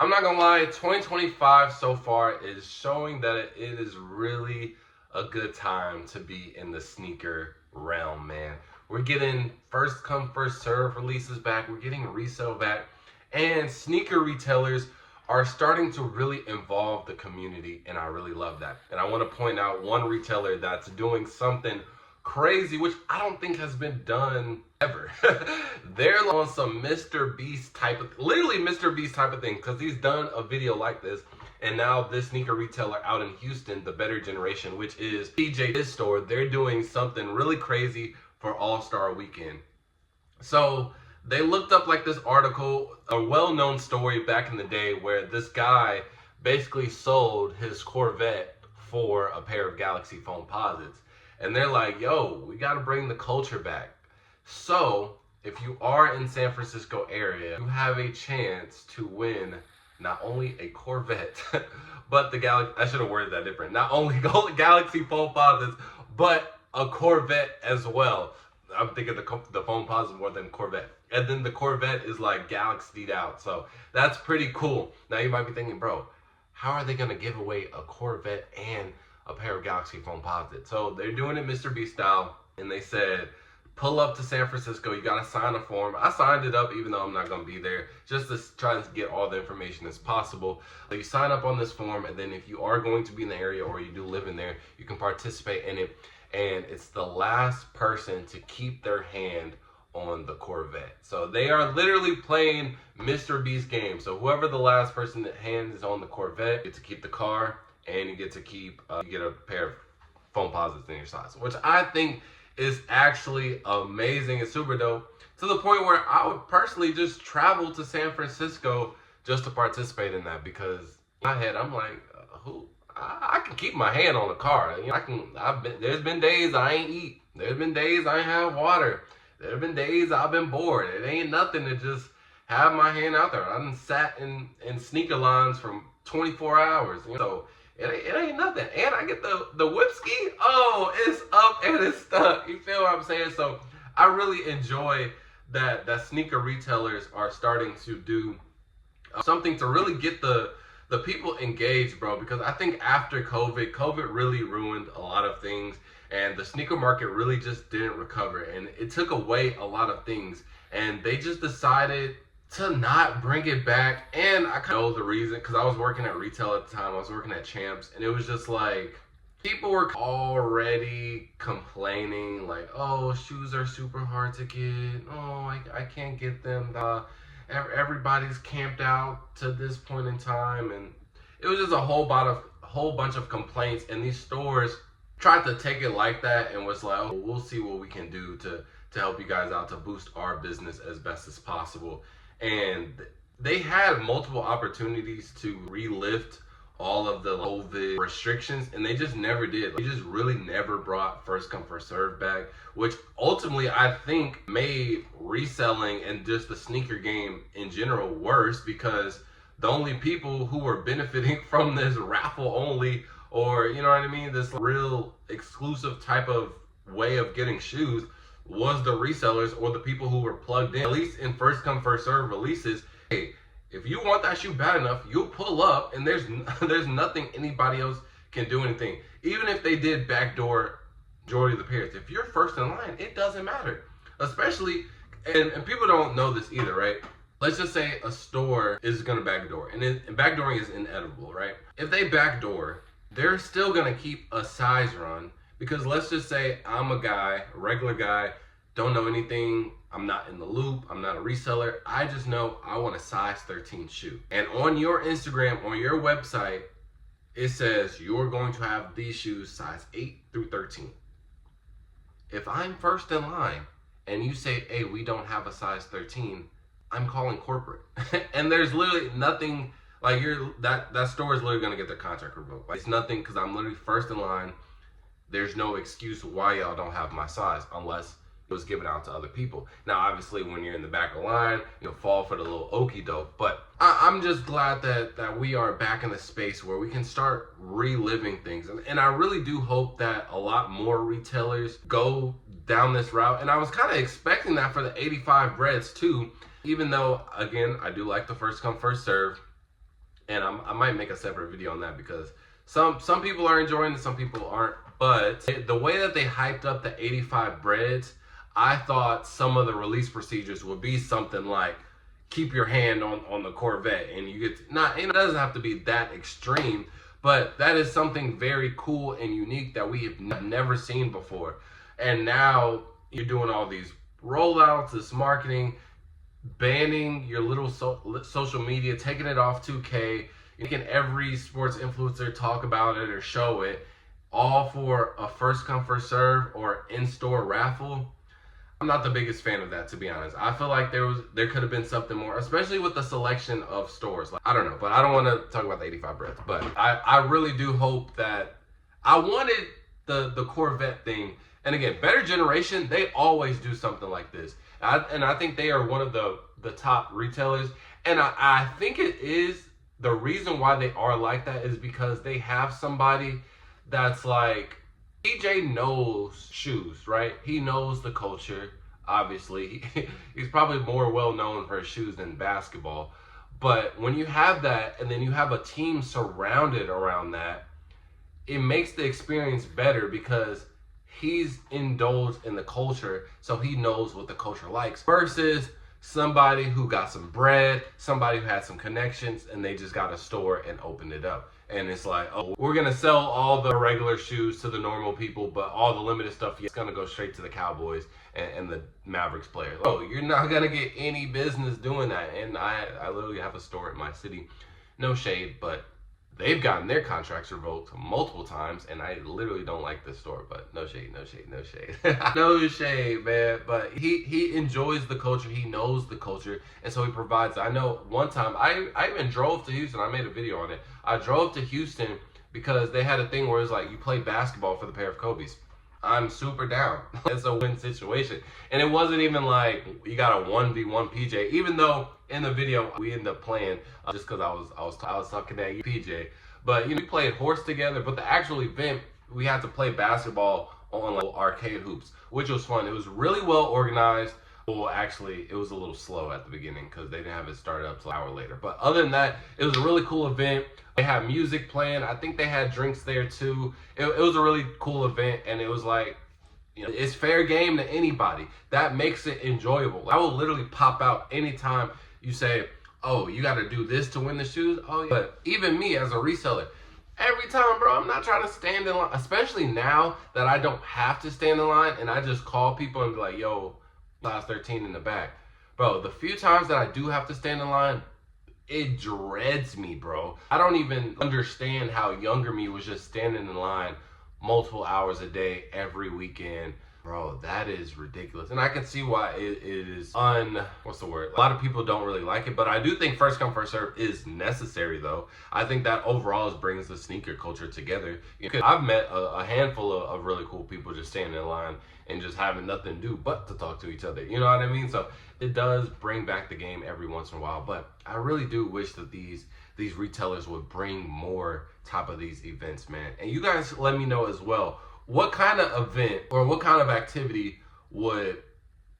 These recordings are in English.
I'm not gonna lie, 2025 so far is showing that it is really a good time to be in the sneaker realm, man. We're getting first come, first serve releases back. We're getting resale back. And sneaker retailers are starting to really involve the community, and I really love that. And I want to point out one retailer that's doing something crazy, which I don't think has been done ever. They're on some Mr. Beast type of, literally Mr. Beast type of thing, because he's done a video like this. And now this sneaker retailer out in Houston, the Better Generation, which is PJ's store, they're doing something really crazy for All-Star Weekend. So they looked up like this article, a well-known story back in the day where this guy basically sold his Corvette for a pair of Galaxy Foamposites. And they're like, yo, we got to bring the culture back. So if you are in San Francisco area, you have a chance to win not only a Corvette, but the Galaxy, I should have worded that different. Not only Galaxy Foamposites, but a Corvette as well. I'm thinking the Foamposite more than Corvette. And then the Corvette is like galaxied out. So that's pretty cool. Now you might be thinking, bro, how are they going to give away a Corvette and a pair of Galaxy Foamposites? So they're doing it Mr. Beast style. And they said, pull up to San Francisco. You got to sign a form. I signed it up even though I'm not going to be there, just to try to get all the information as possible. So you sign up on this form, and then if you are going to be in the area or you do live in there, you can participate in it. And it's the last person to keep their hand on the Corvette. So they are literally playing Mr. Beast game. So whoever the last person that hand is on the Corvette, you get to keep the car, and you get to keep, you get a pair of Foamposites in your size, which I think is actually amazing and super dope, to the point where I would personally just travel to San Francisco just to participate in that, because in my head I'm like, I can keep my hand on a car. You know, there's been days I ain't eat. There's been days I ain't have water. There's been days I've been bored. It ain't nothing to just have my hand out there. I done sat in sneaker lines from 24 hours. You know? So it ain't nothing. And I get the whip ski. Oh, it's up and it's stuck. You feel what I'm saying? So I really enjoy that sneaker retailers are starting to do something to really get the people engaged, bro, because I think after COVID really ruined a lot of things, and the sneaker market really just didn't recover, and it took away a lot of things, and they just decided to not bring it back. And I kind of know the reason, because I was working at retail at the time. I was working at Champs, and it was just like, people were already complaining, like, oh, shoes are super hard to get. Oh, I can't get them. Everybody's camped out to this point in time, and it was just a whole bunch of complaints. And these stores tried to take it like that and was like, oh, we'll see what we can do to help you guys out, to boost our business as best as possible. And they had multiple opportunities to relift all of the COVID restrictions, and they just never did. They just really never brought first come first serve back, which ultimately I think made reselling and just the sneaker game in general worse, because the only people who were benefiting from this raffle only, or you know what I mean, this real exclusive type of way of getting shoes, was the resellers or the people who were plugged in. At least in first come first serve releases, hey, if you want that shoe bad enough, you'll pull up, and there's nothing anybody else can do anything. Even if they did backdoor majority of the pairs, if you're first in line, it doesn't matter. Especially, and people don't know this either, right? Let's just say a store is gonna backdoor, and backdooring is inevitable, right? If they backdoor, they're still gonna keep a size run, because let's just say I'm a guy, a regular guy, don't know anything, I'm not in the loop, I'm not a reseller, I just know I want a size 13 shoe. And on your Instagram, on your website, it says you're going to have these shoes size 8 through 13. If I'm first in line and you say, hey, we don't have a size 13, I'm calling corporate. And there's literally nothing, like that store is literally gonna get their contract revoked. Like, it's nothing, because I'm literally first in line. There's no excuse why y'all don't have my size, unless it was given out to other people. Now, obviously, when you're in the back of the line, you'll fall for the little okie doke. But I'm just glad that we are back in the space where we can start reliving things. And I really do hope that a lot more retailers go down this route. And I was kind of expecting that for the 85 breads too, even though, again, I do like the first come, first serve. and I might make a separate video on that because some people are enjoying it, some people aren't. But the way that they hyped up the 85 breads, I thought some of the release procedures would be something like keep your hand on the Corvette, and you get not. It doesn't have to be that extreme, but that is something very cool and unique that we have never seen before. And now you're doing all these rollouts, this marketing, banning your little social media, taking it off 2K, making every sports influencer talk about it or show it, all for a first come first serve or in-store raffle. I'm not the biggest fan of that, to be honest. I feel like there could have been something more, especially with the selection of stores. Like, I don't know, but I don't want to talk about the 85 breads. But I really do hope that I wanted the Corvette thing. And again, Better Generation, they always do something like this. And I think they are one of the top retailers. And I think it is the reason why they are like that is because they have somebody that's like, DJ knows shoes, right? He knows the culture, obviously. He's probably more well known for his shoes than basketball. But when you have that and then you have a team surrounded around that, it makes the experience better because he's indulged in the culture, so he knows what the culture likes, versus somebody who got some bread, somebody who had some connections, and they just got a store and opened it up. And it's like, oh, we're gonna sell all the regular shoes to the normal people, but all the limited stuff is gonna go straight to the Cowboys and the Mavericks players. Oh, you're not gonna get any business doing that. And I literally have a store in my city, no shade, but they've gotten their contracts revoked multiple times, and I literally don't like this store, but no shade, no shade, no shade. No shade, man. But he enjoys the culture, he knows the culture, and so he provides. I know one time, I even drove to Houston, I made a video on it. I drove to Houston because they had a thing where it's like, you play basketball for the pair of Kobe's. I'm super down. It's a win situation. And it wasn't even like you got a 1v1 PJ, even though in the video we ended up playing just because I was talking to you, PJ. But you know, we played horse together, but the actual event we had to play basketball on like arcade hoops, which was fun. It was really well organized. Well, actually, it was a little slow at the beginning because they didn't have it started up till an hour later. But other than that, it was a really cool event. They had music playing. I think they had drinks there too. It was a really cool event, and it was like, you know, it's fair game to anybody. That makes it enjoyable. I will literally pop out anytime you say, oh, you got to do this to win the shoes. Oh, yeah. But even me as a reseller, every time, bro, I'm not trying to stand in line, especially now that I don't have to stand in line and I just call people and be like, yo, size 13 in the back. Bro, the few times that I do have to stand in line, it dreads me, bro. I don't even understand how younger me was just standing in line multiple hours a day every weekend. Bro, that is ridiculous. And I can see why it is what's the word? A lot of people don't really like it, but I do think first come, first serve is necessary though. I think that overall brings the sneaker culture together. Because I've met a handful of really cool people just standing in line and just having nothing to do but to talk to each other. You know what I mean? So it does bring back the game every once in a while, but I really do wish that these retailers would bring more type of these events, man. And you guys let me know as well, what kind of event or what kind of activity would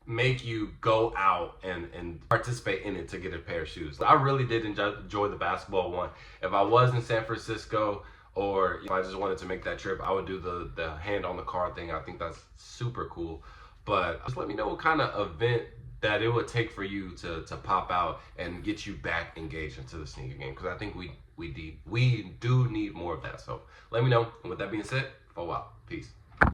make you go out and participate in it to get a pair of shoes? I really did enjoy the basketball one. If I was in San Francisco or if I just wanted to make that trip, I would do the hand on the car thing. I think that's super cool. But just let me know what kind of event that it would take for you to pop out and get you back engaged into the sneaker game, because I think we do need more of that. So let me know. And with that being said, for a while. Peace.